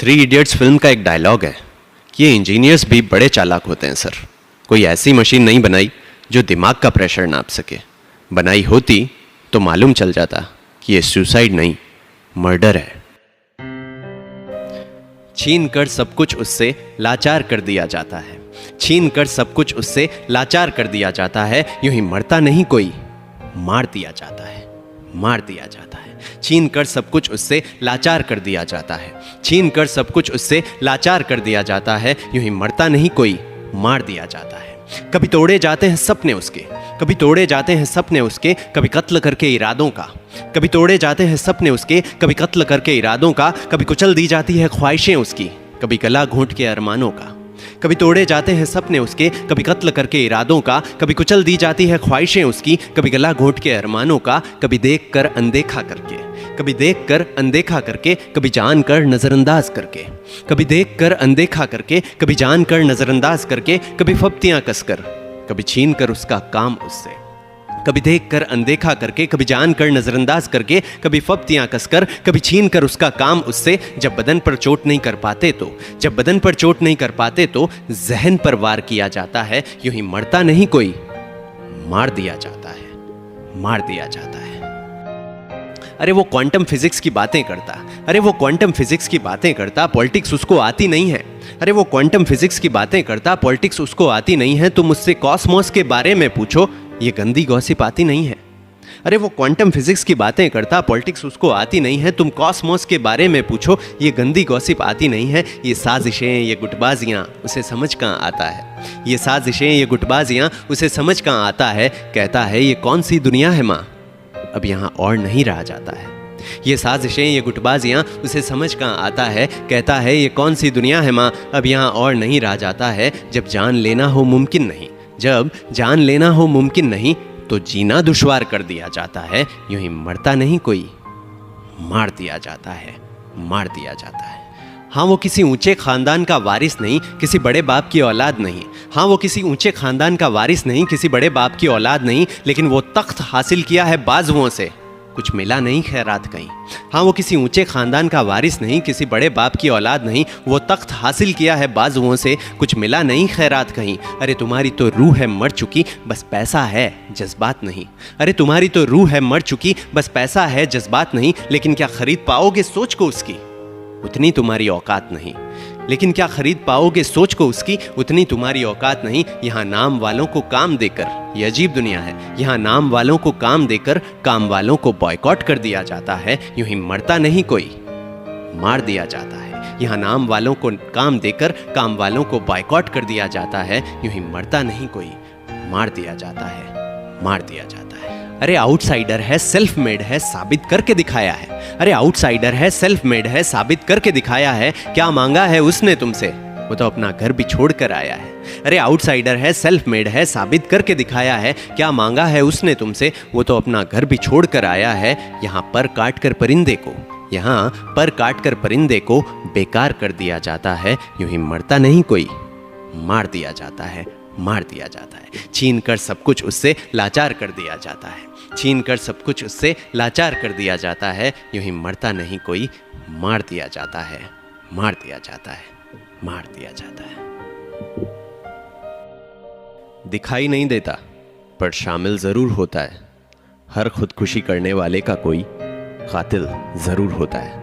Three idiots film का एक dialogue है कि ये इंजीनियर्स भी बड़े चालाक होते हैं सर। कोई ऐसी मशीन नहीं बनाई जो दिमाग का प्रेशर नाप सके। बनाई होती तो मालूम चल जाता कि ये सुसाइड नहीं, मर्डर है। छीन कर सब कुछ उससे लाचार कर दिया जाता है। छीन कर सब कुछ उससे लाचार कर दिया जाता है। यूं ही मरता नहीं कोई, मार दिया जाता है, मार दिया जाता है। छीन कर सब कुछ उससे लाचार कर दिया जाता है। छीन कर सब कुछ उससे लाचार कर दिया जाता है। यूं ही मरता नहीं कोई, मार दिया जाता है। कभी तोड़े जाते हैं सपने उसके, कभी तोड़े जाते हैं सपने उसके, कभी कत्ल करके इरादों का। कभी तोड़े जाते हैं सपने उसके, कभी कत्ल करके इरादों का। कभी कुचल दी जाती है ख्वाहिशें उसकी, कभी गला घोंट के अरमानों का। कभी तोड़े जाते हैं सपने उसके, कभी कत्ल करके इरादों का। कभी कुचल दी जाती है ख्वाहिशें उसकी, कभी गला घोंट के अरमानों का। कभी देख कर अनदेखा करके, कभी देख कर अनदेखा करके, कभी जान कर नजरअंदाज करके। कभी देख कर अनदेखा करके, कभी जान कर नजरअंदाज करके। कभी फप्तियां कसकर, कभी छीन कर उसका काम उससे। कभी देख कर अनदेखा करके, कभी जान कर नजरअंदाज करके। कभी फप्तियां कसकर, कभी छीन कर उसका काम उससे। जब बदन पर चोट नहीं कर पाते तो, जब बदन पर चोट नहीं कर पाते तो जहन पर वार किया जाता है। यूं ही मरता नहीं कोई, मार दिया जाता है, मार दिया जाता है। अरे वो क्वांटम फिजिक्स की बातें करता, अरे वो क्वांटम फिजिक्स की बातें करता, पॉलिटिक्स उसको आती नहीं है। अरे वो क्वांटम फिजिक्स की बातें करता, पॉलिटिक्स उसको आती नहीं है। तुम मुझसे कॉस्मोस के बारे में पूछो, ये गंदी गॉसिप आती नहीं है। अरे वो क्वांटम फिजिक्स की बातें करता, पॉलिटिक्स उसको आती नहीं है। तुम कॉस्मोस के बारे में पूछो, ये गंदी गॉसिप आती नहीं है। ये साजिशें, ये गुटबाजियाँ उसे समझ कहाँ आता है। ये साजिशें, ये गुटबाजियाँ उसे समझ कहाँ आता है। कहता है ये कौन सी दुनिया है माँ, अब यहाँ और नहीं रहा जाता है। ये साजिशें, ये गुटबाजियाँ उसे समझ कहाँ आता है। कहता है ये कौन सी दुनिया है माँ, अब यहाँ और नहीं रहा जाता है। जब जान लेना हो मुमकिन नहीं, जब जान लेना हो मुमकिन नहीं, तो जीना दुश्वार कर दिया जाता है। यूं ही मरता नहीं कोई, मार दिया जाता है, मार दिया जाता है। हाँ वो किसी ऊंचे खानदान का वारिस नहीं, किसी बड़े बाप की औलाद नहीं। हाँ वो किसी ऊंचे खानदान का वारिस नहीं, किसी बड़े बाप की औलाद नहीं। लेकिन वो तख्त हासिल किया है बाजुओं से, कुछ मिला नहीं खैरात कहीं। हाँ वो किसी ऊंचे खानदान का वारिस नहीं, किसी बड़े बाप की औलाद नहीं। वो तख्त हासिल किया है बाजुओं से, कुछ मिला नहीं खैरात कहीं। अरे तुम्हारी तो रूह है मर चुकी, बस पैसा है जज्बात नहीं। अरे तुम्हारी तो रूह है मर चुकी, बस पैसा है जज्बात नहीं। लेकिन क्या खरीद पाओगे सोच को उसकी, उतनी तुम्हारी औकात नहीं। लेकिन क्या खरीद पाओगे सोच को उसकी, उतनी तुम्हारी औकात नहीं। यहाँ नाम वालों को काम देकर, ये अजीब दुनिया है, यहाँ नाम वालों को काम देकर काम वालों को बॉयकॉट कर दिया जाता है। यूं ही मरता नहीं कोई, मार दिया जाता है। यहाँ नाम वालों को काम देकर काम वालों को बॉयकॉट कर दिया जाता है। यूं ही मरता नहीं कोई, मार दिया जाता है, मार दिया जाता है। अरे आउटसाइडर है, सेल्फ मेड है, साबित करके दिखाया है। अरे आउटसाइडर है, सेल्फ मेड है, साबित करके दिखाया है। क्या मांगा है उसने तुमसे, वो तो अपना घर भी छोड़ कर आया है। अरे आउटसाइडर है, सेल्फ मेड है, साबित करके दिखाया है। क्या मांगा है उसने तुमसे, वो तो अपना घर भी छोड़ कर आया है। यहाँ पर काट कर परिंदे को, यहाँ पर काट कर परिंदे को बेकार कर दिया जाता है। यूं ही मरता नहीं कोई, मार दिया जाता है, मार दिया जाता है। छीन कर सब कुछ उससे लाचार कर दिया जाता है। छीन कर सब कुछ उससे लाचार कर दिया जाता है। यूं ही मरता नहीं कोई, मार दिया जाता है, मार दिया जाता है, मार दिया जाता है। दिखाई नहीं देता पर शामिल जरूर होता है। हर खुदकुशी करने वाले का कोई कातिल जरूर होता है।